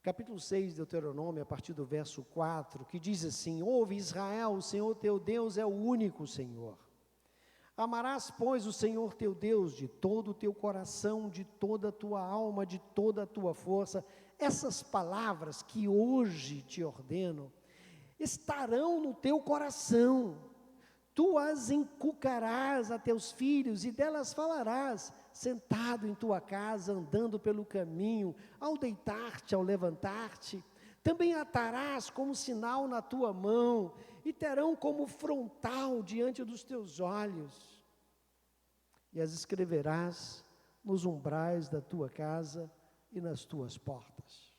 capítulo 6 de Deuteronômio, a partir do verso 4, que diz assim: ouve Israel, o Senhor teu Deus é o único Senhor. Amarás, pois, o Senhor teu Deus de todo o teu coração, de toda a tua alma, de toda a tua força. Essas palavras que hoje te ordeno estarão no teu coração. Tu as inculcarás a teus filhos e delas falarás, sentado em tua casa, andando pelo caminho, ao deitar-te, ao levantar-te. Também atarás como sinal na tua mão e terão como frontal diante dos teus olhos. E as escreverás nos umbrais da tua casa e nas tuas portas.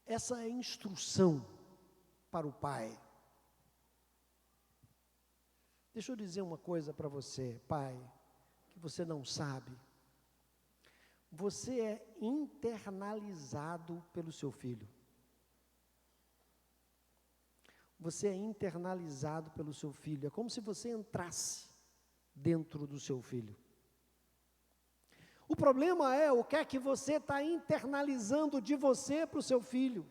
Essa é a instrução para o pai. Deixa eu dizer uma coisa para você, pai, que você não sabe. Você é internalizado pelo seu filho. Você é internalizado pelo seu filho. É como se você entrasse dentro do seu filho. O problema é o que é que você está internalizando de você para o seu filho.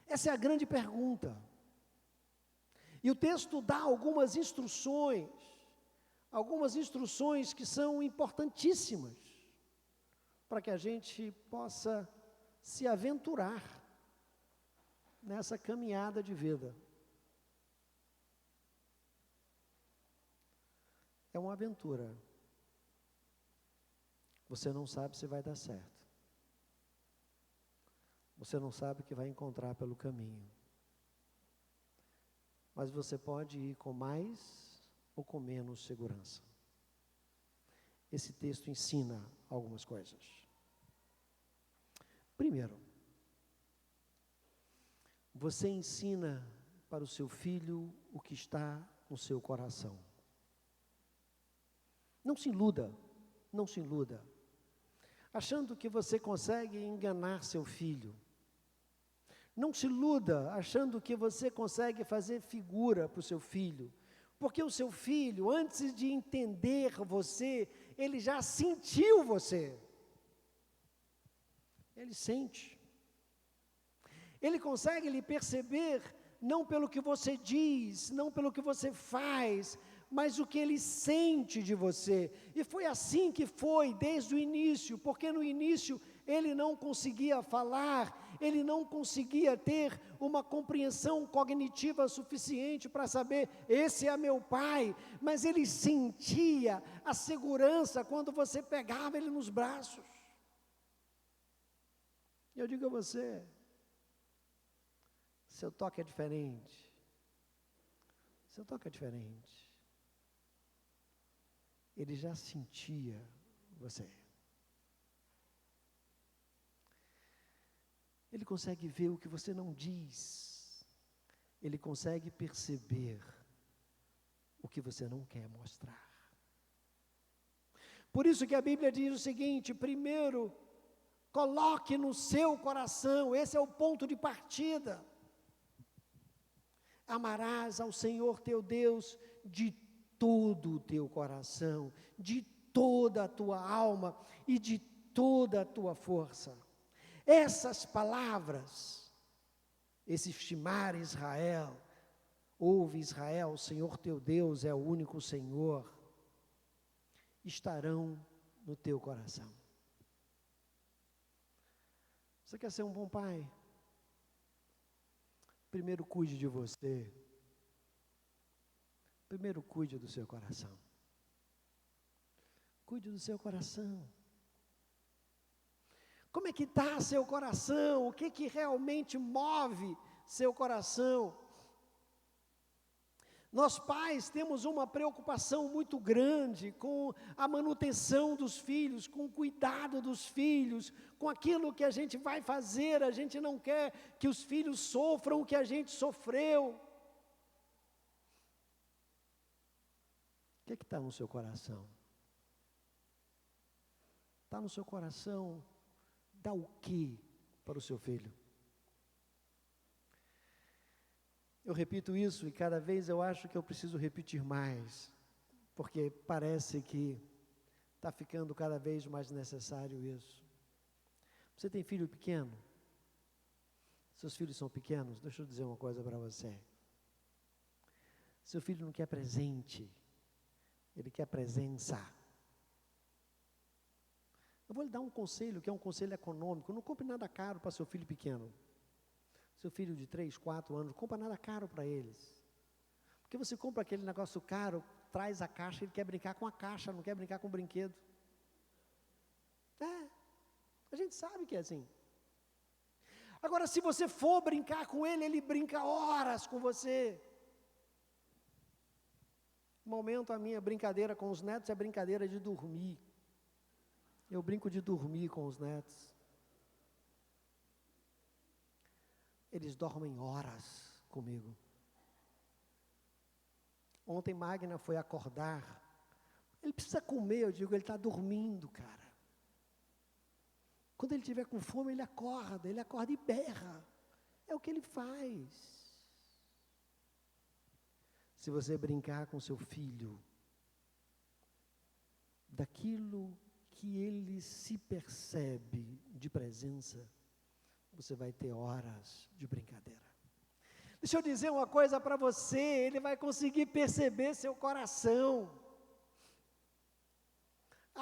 Essa é a grande pergunta. E o texto dá algumas instruções que são importantíssimas, para que a gente possa se aventurar nessa caminhada de vida. É uma aventura. Você não sabe se vai dar certo. Você não sabe o que vai encontrar pelo caminho. Mas você pode ir com mais ou com menos segurança. Esse texto ensina algumas coisas. Primeiro, você ensina para o seu filho o que está no seu coração. Não se iluda, achando que você consegue enganar seu filho. Não se iluda achando que você consegue fazer figura para o seu filho, porque o seu filho, antes de entender você, ele já sentiu você. Ele sente. Ele consegue lhe perceber, não pelo que você diz, não pelo que você faz, mas o que ele sente de você. E foi assim que foi desde o início, porque no início ele não conseguia falar, ele não conseguia ter uma compreensão cognitiva suficiente para saber, esse é meu pai, mas ele sentia a segurança quando você pegava ele nos braços. Eu digo a você, seu toque é diferente, ele já sentia você. Ele consegue ver o que você não diz. Ele consegue perceber o que você não quer mostrar. Por isso que a Bíblia diz o seguinte: primeiro, coloque no seu coração, esse é o ponto de partida. Amarás ao Senhor teu Deus de todo o teu coração, de toda a tua alma e de toda a tua força. Essas palavras, esse Shema Israel, ouve Israel, o Senhor teu Deus é o único Senhor, estarão no teu coração. Você quer ser um bom pai? Primeiro cuide de você. Primeiro cuide do seu coração. Cuide do seu coração. Como é que está seu coração? O que realmente move seu coração? Nós pais temos uma preocupação muito grande com a manutenção dos filhos, com o cuidado dos filhos, com aquilo que a gente vai fazer. A gente não quer que os filhos sofram o que a gente sofreu. O que está no seu coração? Está no seu coração, dá o que para o seu filho? Eu repito isso e cada vez eu acho que eu preciso repetir mais, porque parece que está ficando cada vez mais necessário isso. Você tem filho pequeno? Seus filhos são pequenos? Deixa eu dizer uma coisa para você. Seu filho não quer presente, ele quer presença. Eu vou lhe dar um conselho, que é um conselho econômico. Não compre nada caro para seu filho pequeno. Seu filho de 3, 4 anos, não compra nada caro para eles. Porque você compra aquele negócio caro, traz a caixa, ele quer brincar com a caixa, não quer brincar com o brinquedo. A gente sabe que é assim. Agora, se você for brincar com ele, ele brinca horas com você. No momento, a minha brincadeira com os netos é brincadeira de dormir. Eu brinco de dormir com os netos. Eles dormem horas comigo. Ontem Magna foi acordar. Ele precisa comer, eu digo, ele está dormindo, cara. Quando ele estiver com fome, ele acorda e berra. É o que ele faz. Se você brincar com seu filho, daquilo que ele se percebe de presença, você vai ter horas de brincadeira. Deixa eu dizer uma coisa para você, ele vai conseguir perceber seu coração.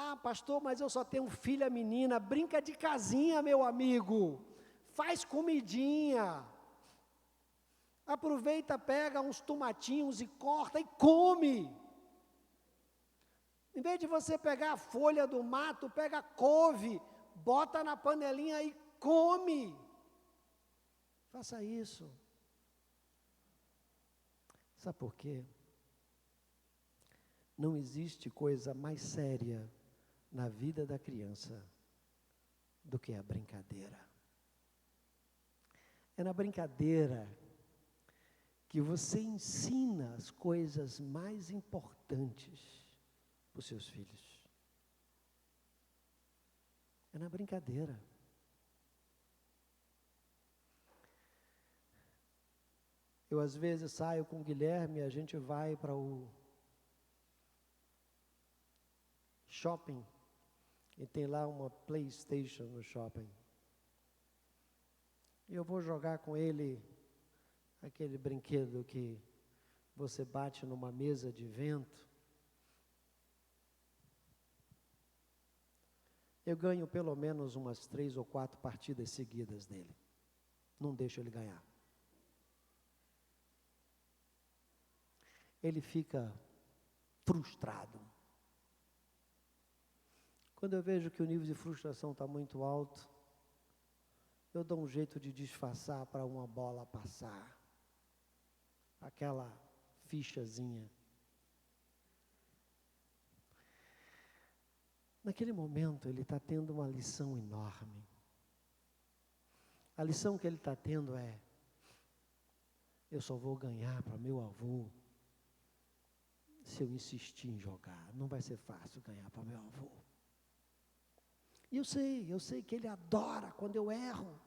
Ah, pastor, mas eu só tenho filha menina. Brinca de casinha, meu amigo. Faz comidinha. Aproveita, pega uns tomatinhos e corta e come. Em vez de você pegar a folha do mato, pega a couve, bota na panelinha e come. Faça isso. Sabe por quê? Não existe coisa mais séria na vida da criança do que a brincadeira. É na brincadeira que você ensina as coisas mais importantes para os seus filhos. É na brincadeira. Eu às vezes saio com o Guilherme, a gente vai para o shopping, e tem lá uma PlayStation no shopping. E eu vou jogar com ele aquele brinquedo que você bate numa mesa de vento. Eu ganho pelo menos umas 3 ou 4 partidas seguidas dele. Não deixo ele ganhar. Ele fica frustrado. Quando eu vejo que o nível de frustração está muito alto, eu dou um jeito de disfarçar para uma bola passar. Aquela fichazinha. Naquele momento, ele está tendo uma lição enorme. A lição que ele está tendo é: eu só vou ganhar para meu avô se eu insistir em jogar. Não vai ser fácil ganhar para meu avô. E eu sei que ele adora quando eu erro.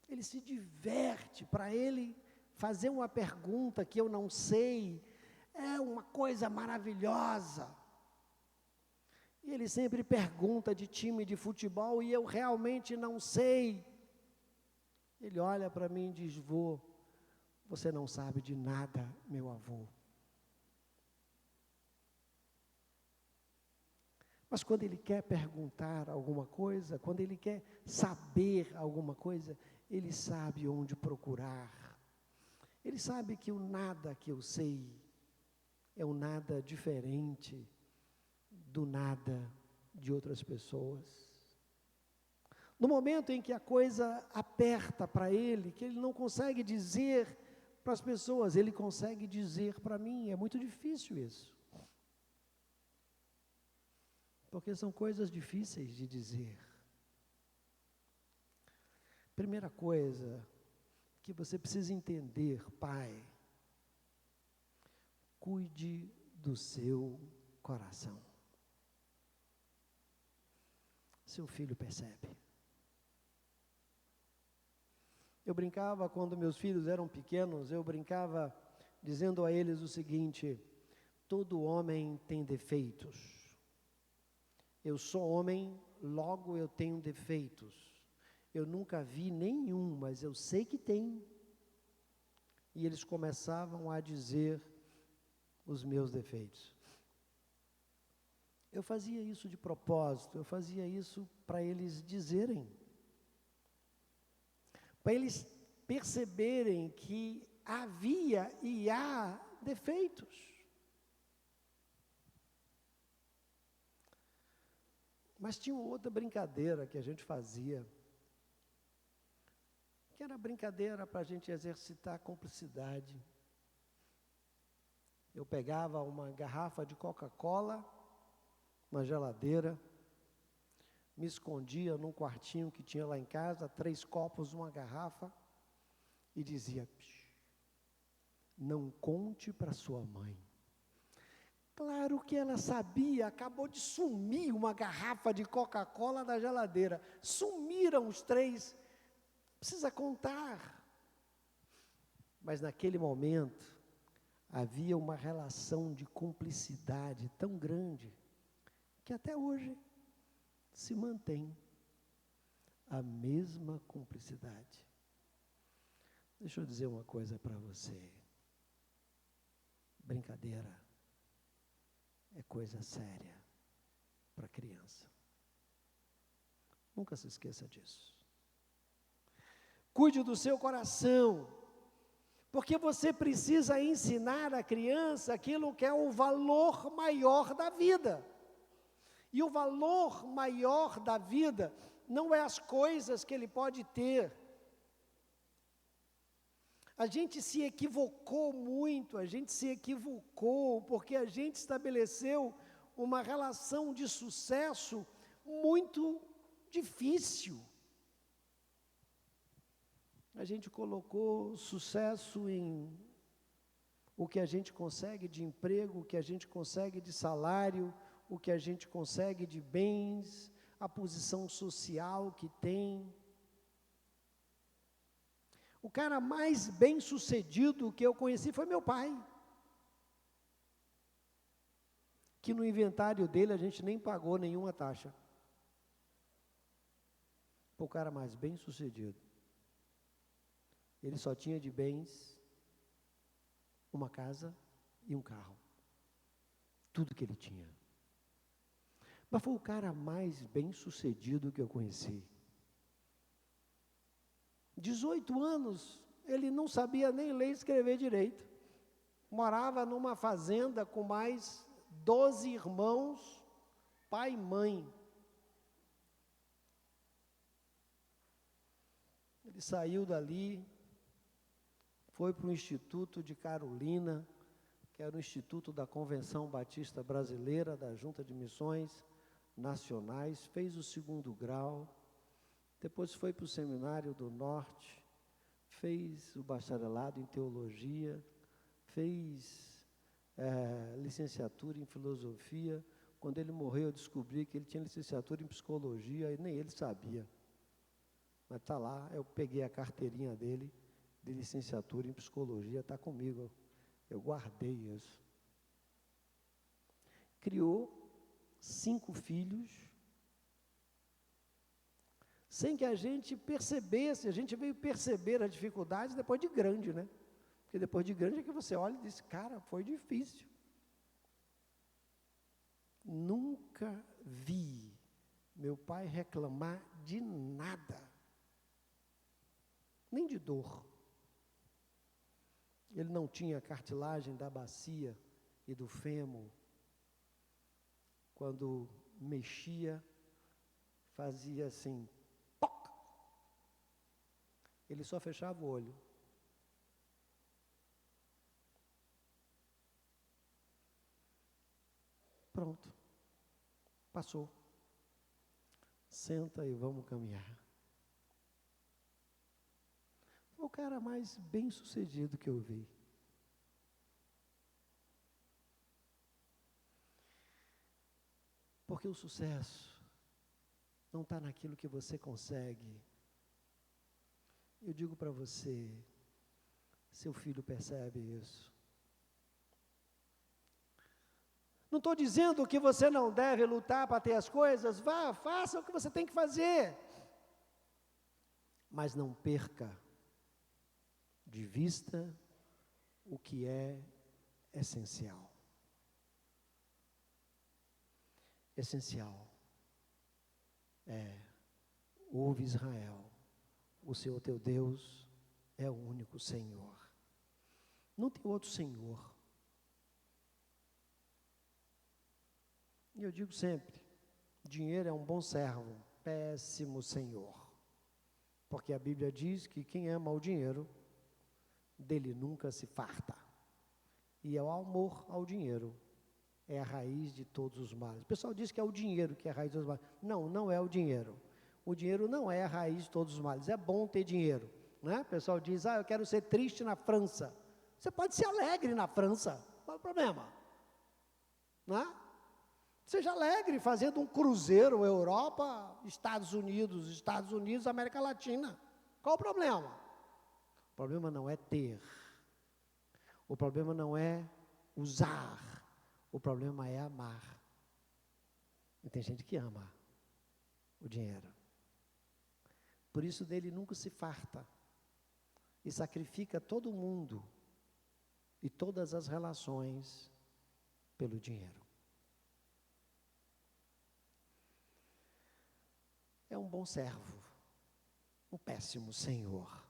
Ele se diverte. Para ele, fazer uma pergunta que eu não sei é uma coisa maravilhosa. E ele sempre pergunta de time de futebol e eu realmente não sei. Ele olha para mim e diz: vô, você não sabe de nada, meu avô. Mas quando ele quer perguntar alguma coisa, quando ele quer saber alguma coisa, ele sabe onde procurar. Ele sabe que o nada que eu sei é um nada diferente do nada de outras pessoas. No momento em que a coisa aperta para ele, que ele não consegue dizer para as pessoas, ele consegue dizer para mim. É muito difícil isso. Porque são coisas difíceis de dizer. Primeira coisa que você precisa entender, pai: cuide do seu coração. Seu filho percebe. Eu brincava quando meus filhos eram pequenos, eu brincava dizendo a eles o seguinte: todo homem tem defeitos. Eu sou homem, logo eu tenho defeitos. eu nunca vi nenhum, mas eu sei que tem. E eles começavam a dizer os meus defeitos. Eu fazia isso de propósito, eu fazia isso para eles dizerem, para eles perceberem que havia e há defeitos. Mas tinha outra brincadeira que a gente fazia, que era brincadeira para a gente exercitar a cumplicidade. Eu pegava uma garrafa de Coca-Cola na geladeira, me escondia num quartinho que tinha lá em casa, 3 copos, uma garrafa, e dizia: não conte para sua mãe. Claro que ela sabia, acabou de sumir uma garrafa de Coca-Cola da geladeira. Sumiram os 3, precisa contar. Mas naquele momento, havia uma relação de cumplicidade tão grande, que até hoje se mantém a mesma cumplicidade. Deixa eu dizer uma coisa para você. Brincadeira é coisa séria para criança. Nunca se esqueça disso. Cuide do seu coração, porque você precisa ensinar à criança aquilo que é o valor maior da vida. E o valor maior da vida não é as coisas que ele pode ter. A gente se equivocou muito, porque a gente estabeleceu uma relação de sucesso muito difícil. A gente colocou sucesso em o que a gente consegue de emprego, o que a gente consegue de salário, o que a gente consegue de bens, a posição social que tem. O cara mais bem-sucedido que eu conheci foi meu pai. Que no inventário dele a gente nem pagou nenhuma taxa. O cara mais bem-sucedido. Ele só tinha de bens uma casa e um carro. Tudo que ele tinha. Mas foi o cara mais bem-sucedido que eu conheci. 18 anos, ele não sabia nem ler e escrever direito. Morava numa fazenda com mais 12 irmãos, pai e mãe. Ele saiu dali, foi para o Instituto de Carolina, que era o Instituto da Convenção Batista Brasileira, da Junta de Missões Nacionais, fez o 2º grau, depois foi para o Seminário do Norte, fez o bacharelado em Teologia, fez licenciatura em Filosofia. Quando ele morreu, eu descobri que ele tinha licenciatura em Psicologia, e nem ele sabia. Mas está lá, eu peguei a carteirinha dele, de licenciatura em Psicologia, está comigo, eu guardei isso. Criou 5 filhos, sem que a gente percebesse. A gente veio perceber as dificuldades depois de grande, né? Porque depois de grande é que você olha e diz: cara, foi difícil. Nunca vi meu pai reclamar de nada, nem de dor. Ele não tinha cartilagem da bacia e do fêmur. Quando mexia, fazia assim, poc! Ele só fechava o olho. Pronto, passou. Senta e vamos caminhar. Foi o cara mais bem-sucedido que eu vi. Porque o sucesso não está naquilo que você consegue. Eu digo para você, seu filho percebe isso. Não estou dizendo que você não deve lutar para ter as coisas. Vá, faça o que você tem que fazer. mas não perca de vista o que é essencial. Essencial ouve Israel, o Senhor teu Deus é o único Senhor. Não tem outro Senhor. E eu digo sempre, dinheiro é um bom servo, péssimo senhor. Porque a Bíblia diz que quem ama o dinheiro, dele nunca se farta. E o amor ao dinheiro é a raiz de todos os males. O pessoal diz que é o dinheiro que é a raiz de todos os males. Não, não é o dinheiro. O dinheiro não é a raiz de todos os males. É bom ter dinheiro, né? O pessoal diz, eu quero ser triste na França. Você pode ser alegre na França, qual é o problema? Né? Seja alegre fazendo um cruzeiro Europa, Estados Unidos, América Latina. Qual o problema? O problema não é ter. O problema não é usar. O problema é amar. E tem gente que ama o dinheiro. Por isso dele nunca se farta. E sacrifica todo mundo e todas as relações pelo dinheiro. É um bom servo, um péssimo senhor.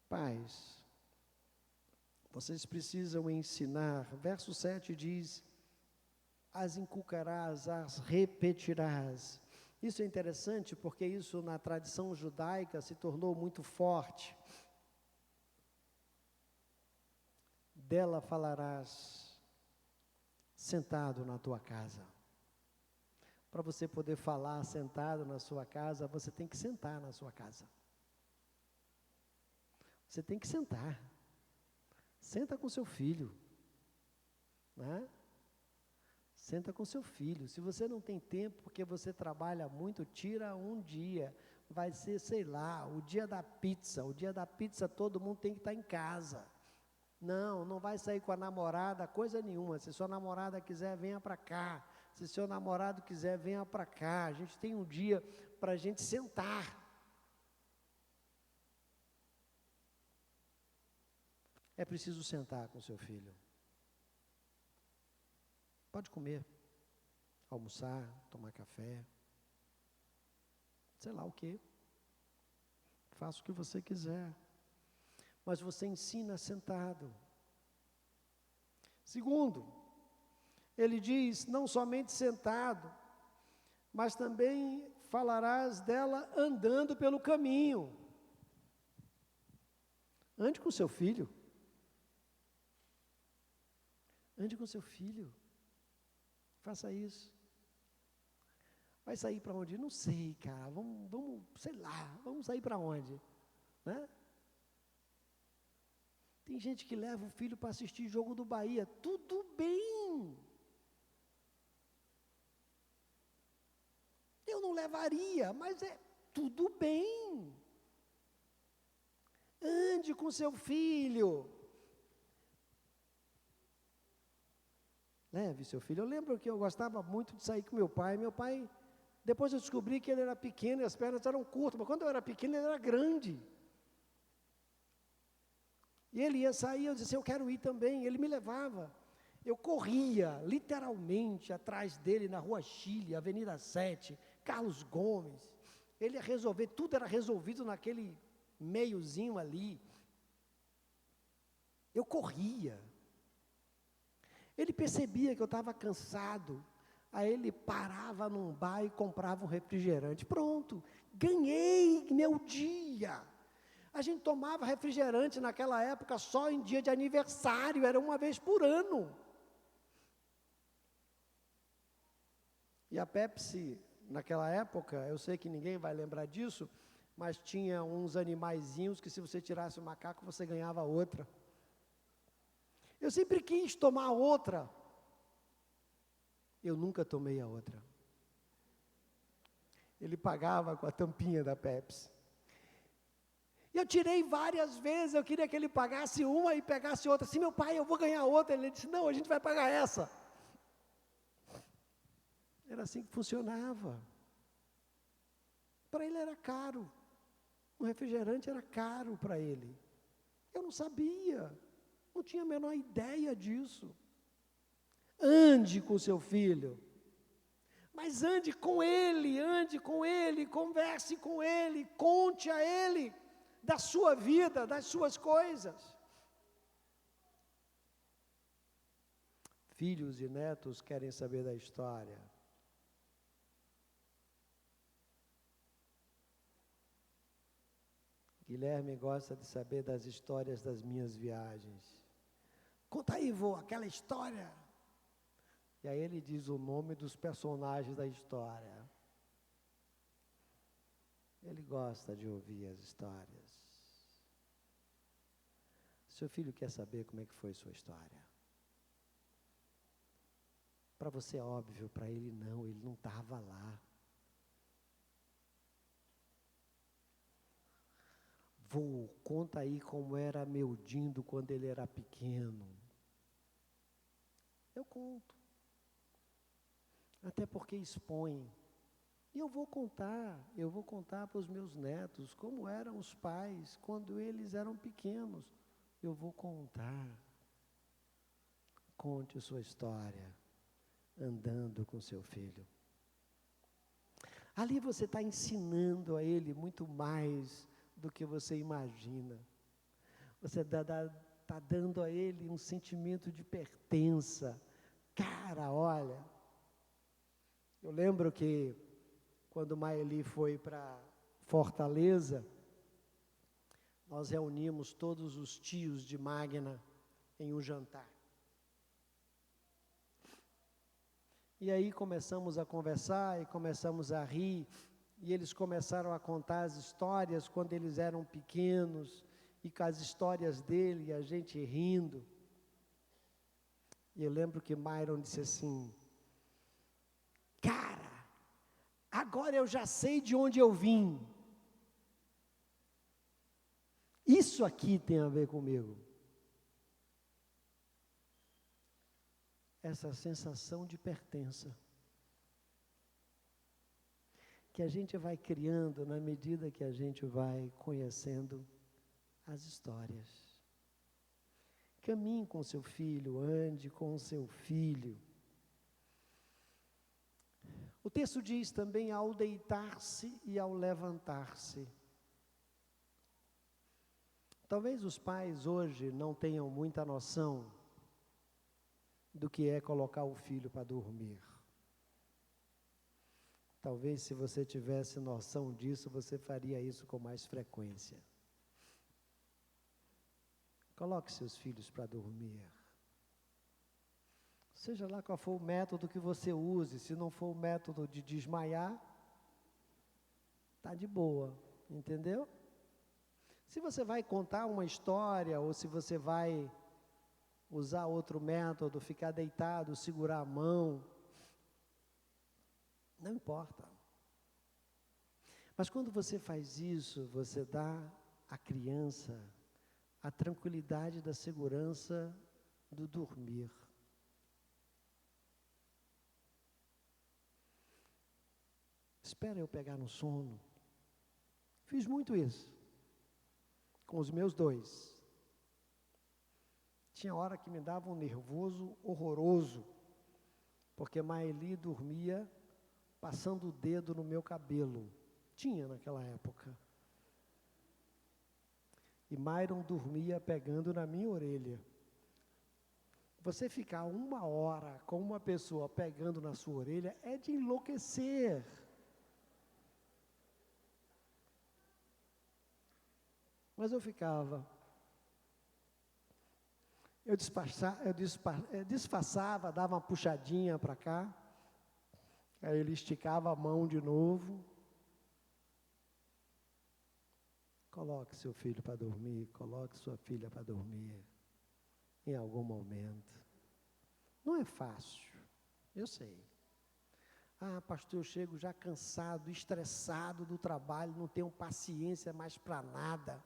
Pais, vocês precisam ensinar, verso 7 diz, as inculcarás, as repetirás. Isso é interessante porque isso na tradição judaica se tornou muito forte. Dela falarás sentado na tua casa. Para você poder falar sentado na sua casa, você tem que sentar na sua casa. Você tem que sentar. Senta com seu filho. Né? Senta com seu filho. Se você não tem tempo, porque você trabalha muito, tira um dia. Vai ser, sei lá, o dia da pizza. O dia da pizza todo mundo tem que estar em casa. Não vai sair com a namorada, coisa nenhuma. Se sua namorada quiser, venha para cá. Se seu namorado quiser, venha para cá. A gente tem um dia para a gente sentar. É preciso sentar com seu filho. Pode comer, almoçar, tomar café, sei lá o quê. Faça o que você quiser. Mas você ensina sentado. Segundo, ele diz, não somente sentado, mas também falarás dela andando pelo caminho. Ande com seu filho. Ande com seu filho. Faça isso. Vai sair para onde? Não sei, cara. Vamos, sei lá, vamos sair para onde? Né? Tem gente que leva o filho para assistir jogo do Bahia. Tudo bem. Eu não levaria, mas tudo bem. Ande com seu filho. Leve seu filho. Eu lembro que eu gostava muito de sair com meu pai. Meu pai, depois eu descobri que ele era pequeno e as pernas eram curtas, mas quando eu era pequeno ele era grande. E ele ia sair, eu disse, eu quero ir também. Ele me levava. Eu corria, literalmente, atrás dele na Rua Chile, Avenida 7, Carlos Gomes. Ele ia resolver, tudo era resolvido naquele meiozinho ali. Eu corria. Ele percebia que eu estava cansado. Aí ele parava num bar e comprava um refrigerante. Pronto, ganhei meu dia. A gente tomava refrigerante naquela época só em dia de aniversário, era uma vez por ano. E a Pepsi, naquela época, eu sei que ninguém vai lembrar disso, mas tinha uns animaizinhos que se você tirasse o macaco, você ganhava outra. Eu sempre quis tomar outra. Eu nunca tomei a outra. Ele pagava com a tampinha da Pepsi. Eu tirei várias vezes, eu queria que ele pagasse uma e pegasse outra. Assim, meu pai, eu vou ganhar outra. Ele disse, não, a gente vai pagar essa. Era assim que funcionava. Para ele era caro. O refrigerante era caro para ele. Eu não sabia, não tinha a menor ideia disso. Ande com seu filho, mas ande com ele, converse com ele, conte a ele da sua vida, das suas coisas. Filhos e netos querem saber da história. Guilherme gosta de saber das histórias das minhas viagens. Conta aí, vô, aquela história. E aí ele diz o nome dos personagens da história. Ele gosta de ouvir as histórias. Seu filho quer saber como é que foi sua história. Para você é óbvio, para ele não estava lá. Vô, conta aí como era meu Dindo quando ele era pequeno. Eu conto. Até porque expõe. E eu vou contar para os meus netos como eram os pais quando eles eram pequenos. Eu vou contar. Conte sua história, andando com seu filho. Ali você está ensinando a ele muito mais do que você imagina. Você está dando a ele um sentimento de pertença. Cara, olha, eu lembro que quando Maeli foi para Fortaleza, nós reunimos todos os tios de Magna em um jantar. E aí começamos a conversar e começamos a rir, e eles começaram a contar as histórias quando eles eram pequenos, e com as histórias dele, e a gente rindo. E eu lembro que Myron disse assim: cara, agora eu já sei de onde eu vim. Isso aqui tem a ver comigo. Essa sensação de pertença que a gente vai criando na medida que a gente vai conhecendo as histórias. Caminhe com seu filho, ande com seu filho. O texto diz também ao deitar-se e ao levantar-se. Talvez os pais hoje não tenham muita noção do que é colocar o filho para dormir. Talvez se você tivesse noção disso, você faria isso com mais frequência. Coloque seus filhos para dormir. Seja lá qual for o método que você use, se não for o método de desmaiar, está de boa, entendeu? Se você vai contar uma história, ou se você vai usar outro método, ficar deitado, segurar a mão, não importa. Mas quando você faz isso, você dá à criança a tranquilidade da segurança do dormir. Espera eu pegar no sono. Fiz muito isso com os meus dois. Tinha hora que me dava um nervoso horroroso, porque Maeli dormia passando o dedo no meu cabelo. Tinha naquela época. E Myron dormia pegando na minha orelha. Você ficar 1 hora com uma pessoa pegando na sua orelha é de enlouquecer. Mas eu ficava. Eu disfarçava, dava uma puxadinha para cá. Aí ele esticava a mão de novo. Coloque seu filho para dormir, coloque sua filha para dormir, em algum momento. Não é fácil, eu sei. Ah, pastor, eu chego já cansado, estressado do trabalho, não tenho paciência mais para nada.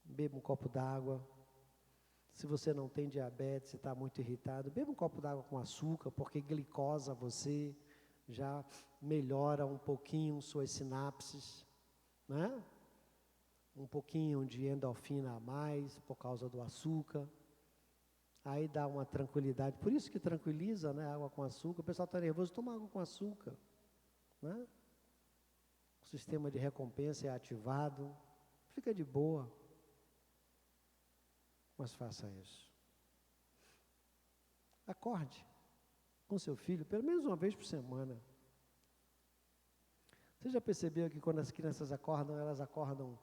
Beba um copo d'água. Se você não tem diabetes, se está muito irritado, beba um copo d'água com açúcar, porque glicosa você, já melhora um pouquinho suas sinapses, né? Um pouquinho de endorfina a mais por causa do açúcar. Aí dá uma tranquilidade. Por isso que tranquiliza, né? Água com açúcar. O pessoal está nervoso, toma água com açúcar, né? O sistema de recompensa é ativado. Fica de boa. Mas faça isso. Acorde com seu filho, pelo menos uma vez por semana. Você já percebeu que quando as crianças acordam, elas acordam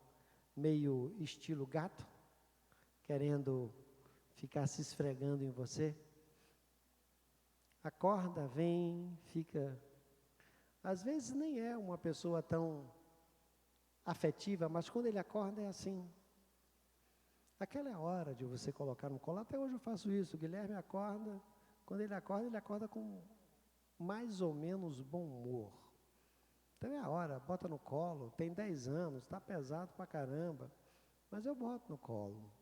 meio estilo gato? Querendo ficar se esfregando em você? Acorda, vem, fica... Às vezes nem é uma pessoa tão afetiva, mas quando ele acorda é assim. Aquela é a hora de você colocar no colo. Até hoje eu faço isso. O Guilherme acorda, quando ele acorda com mais ou menos bom humor. Então é a hora, bota no colo. Tem 10 anos, está pesado pra caramba, mas eu boto no colo.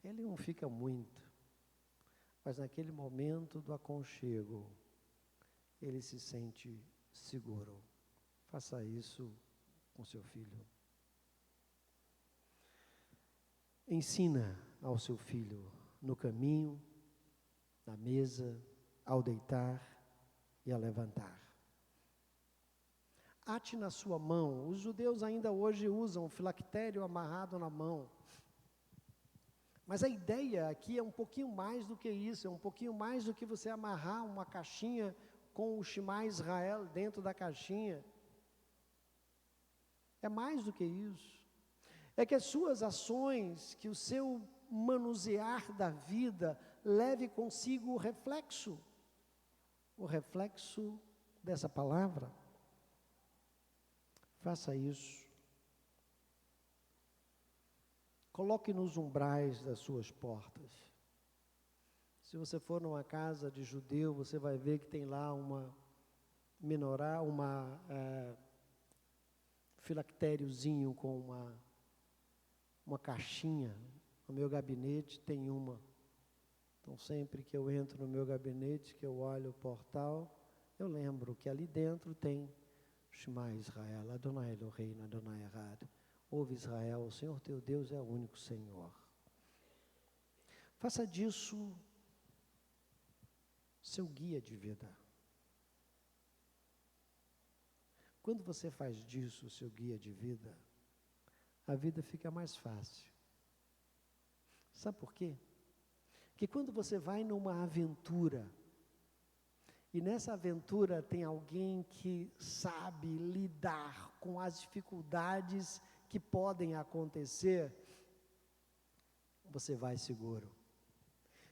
Ele não fica muito, mas naquele momento do aconchego, ele se sente seguro. Faça isso com seu filho. Ensina ao seu filho no caminho, na mesa, ao deitar e ao levantar. Ate na sua mão. Os judeus ainda hoje usam o filactério amarrado na mão. Mas a ideia aqui é um pouquinho mais do que isso, é um pouquinho mais do que você amarrar uma caixinha com o Shema Israel dentro da caixinha. É mais do que isso. É que as suas ações, que o seu manusear da vida leve consigo o reflexo dessa palavra. Faça isso. Coloque nos umbrais das suas portas. Se você for numa casa de judeu, você vai ver que tem lá uma menorá, filactériozinho com uma caixinha. No meu gabinete tem uma. Então, sempre que eu entro no meu gabinete, que eu olho o portal, eu lembro que ali dentro tem Shema Israel, Adonai Eloheinu, Adonai Echad. Ouve Israel, o Senhor teu Deus é o único Senhor. Faça disso seu guia de vida. Quando você faz disso o seu guia de vida, a vida fica mais fácil. Sabe por quê? Porque quando você vai numa aventura, e nessa aventura tem alguém que sabe lidar com as dificuldades que podem acontecer, você vai seguro.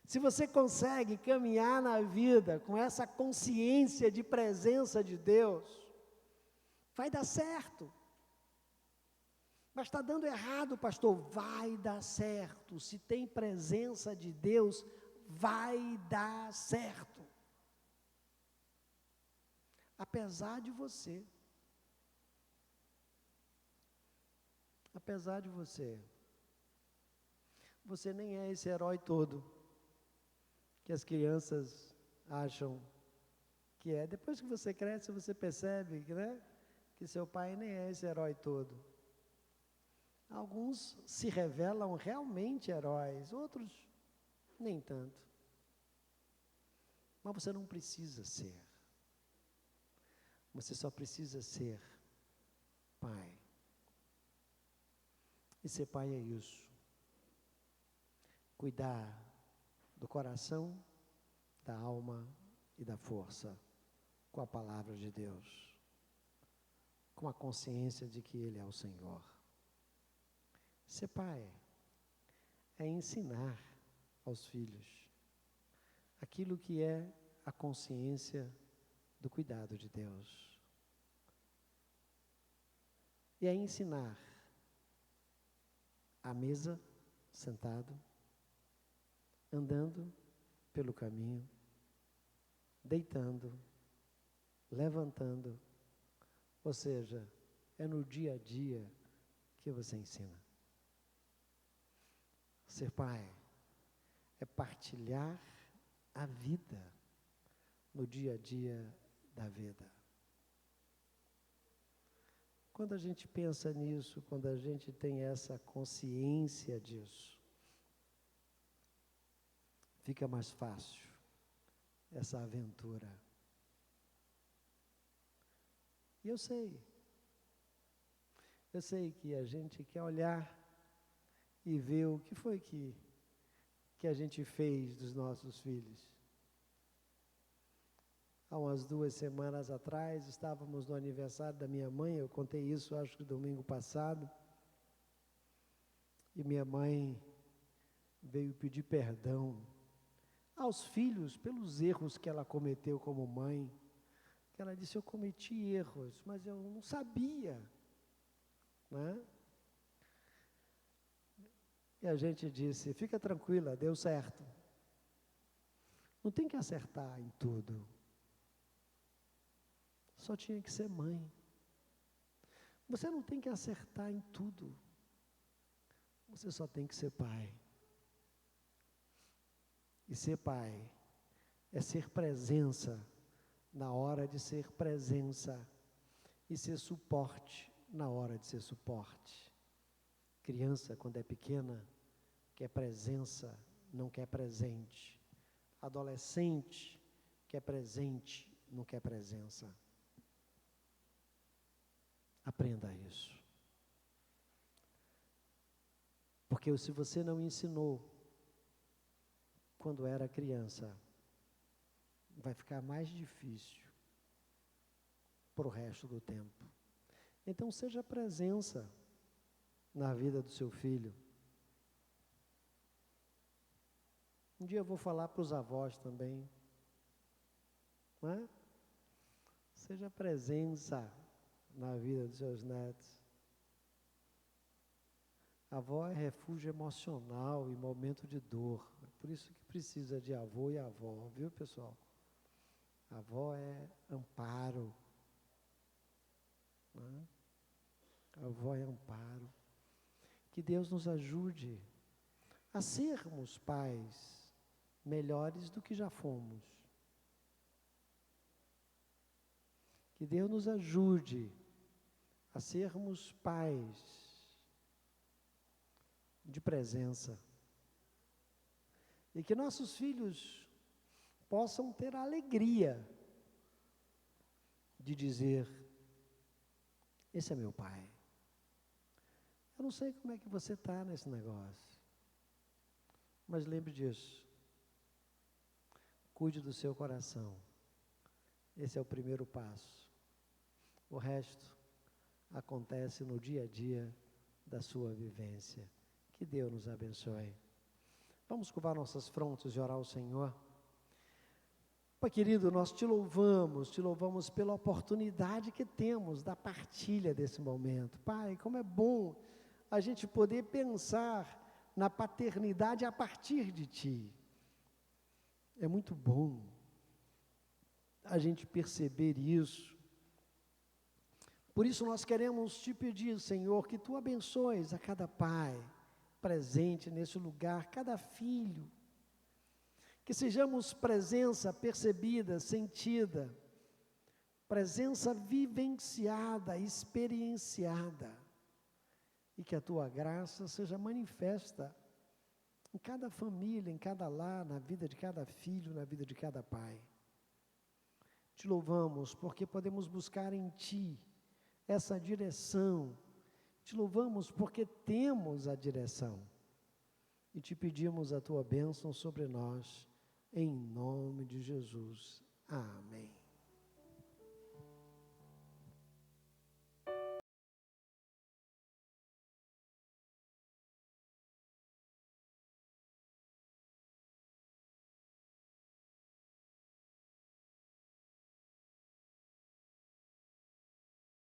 Se você consegue caminhar na vida com essa consciência de presença de Deus, vai dar certo. Mas está dando errado, pastor. Vai dar certo. Se tem presença de Deus, vai dar certo. Apesar de você. Apesar de você. Você nem é esse herói todo que as crianças acham que é. Depois que você cresce, você percebe, né, que seu pai nem é esse herói todo. Alguns se revelam realmente heróis, outros nem tanto. Mas você não precisa ser. Você só precisa ser pai. E ser pai é isso. Cuidar do coração, da alma e da força com a palavra de Deus. Com a consciência de que Ele é o Senhor. Ser pai é ensinar aos filhos aquilo que é a consciência do cuidado de Deus. E é ensinar à mesa, sentado, andando pelo caminho, deitando, levantando, ou seja, é no dia a dia que você ensina. Ser pai é partilhar a vida no dia a dia da vida. Quando a gente pensa nisso, quando a gente tem essa consciência disso, fica mais fácil essa aventura. E eu sei que a gente quer olhar e ver o que foi que a gente fez dos nossos filhos. Há umas 2 semanas atrás, estávamos no aniversário da minha mãe, eu contei isso acho que domingo passado, e minha mãe veio pedir perdão aos filhos pelos erros que ela cometeu como mãe. Ela disse, eu cometi erros, mas eu não sabia, né? E a gente disse, fica tranquila, deu certo. Não tem que acertar em tudo. Só tinha que ser mãe. Você não tem que acertar em tudo. Você só tem que ser pai. E ser pai é ser presença na hora de ser presença e ser suporte na hora de ser suporte. Criança, quando é pequena, quer presença, não quer presente. Adolescente, quer presente, não quer presença. Aprenda isso. Porque se você não ensinou quando era criança, vai ficar mais difícil para o resto do tempo. Então seja presença na vida do seu filho. Um dia eu vou falar para os avós também, não é? Seja presença na vida dos seus netos. A avó é refúgio emocional em momento de dor. É por isso que precisa de avô e avó, viu, pessoal? A avó é amparo. Né? A avó é amparo. Que Deus nos ajude a sermos pais melhores do que já fomos. Que Deus nos ajude a sermos pais de presença. E que nossos filhos possam ter a alegria de dizer, esse é meu pai. Eu não sei como é que você está nesse negócio, mas lembre disso. Cuide do seu coração. Esse é o primeiro passo. O resto acontece no dia a dia da sua vivência. Que Deus nos abençoe. Vamos curvar nossas frontes e orar ao Senhor. Pai querido, nós te louvamos pela oportunidade que temos da partilha desse momento. Pai, como é bom a gente poder pensar na paternidade a partir de Ti. É muito bom a gente perceber isso. Por isso nós queremos te pedir, Senhor, que Tu abençoes a cada pai presente nesse lugar, cada filho, que sejamos presença percebida, sentida, presença vivenciada, experienciada, e que a Tua graça seja manifesta em cada família, em cada lar, na vida de cada filho, na vida de cada pai. Te louvamos porque podemos buscar em Ti essa direção. Te louvamos porque temos a direção. E te pedimos a Tua bênção sobre nós, em nome de Jesus. Amém.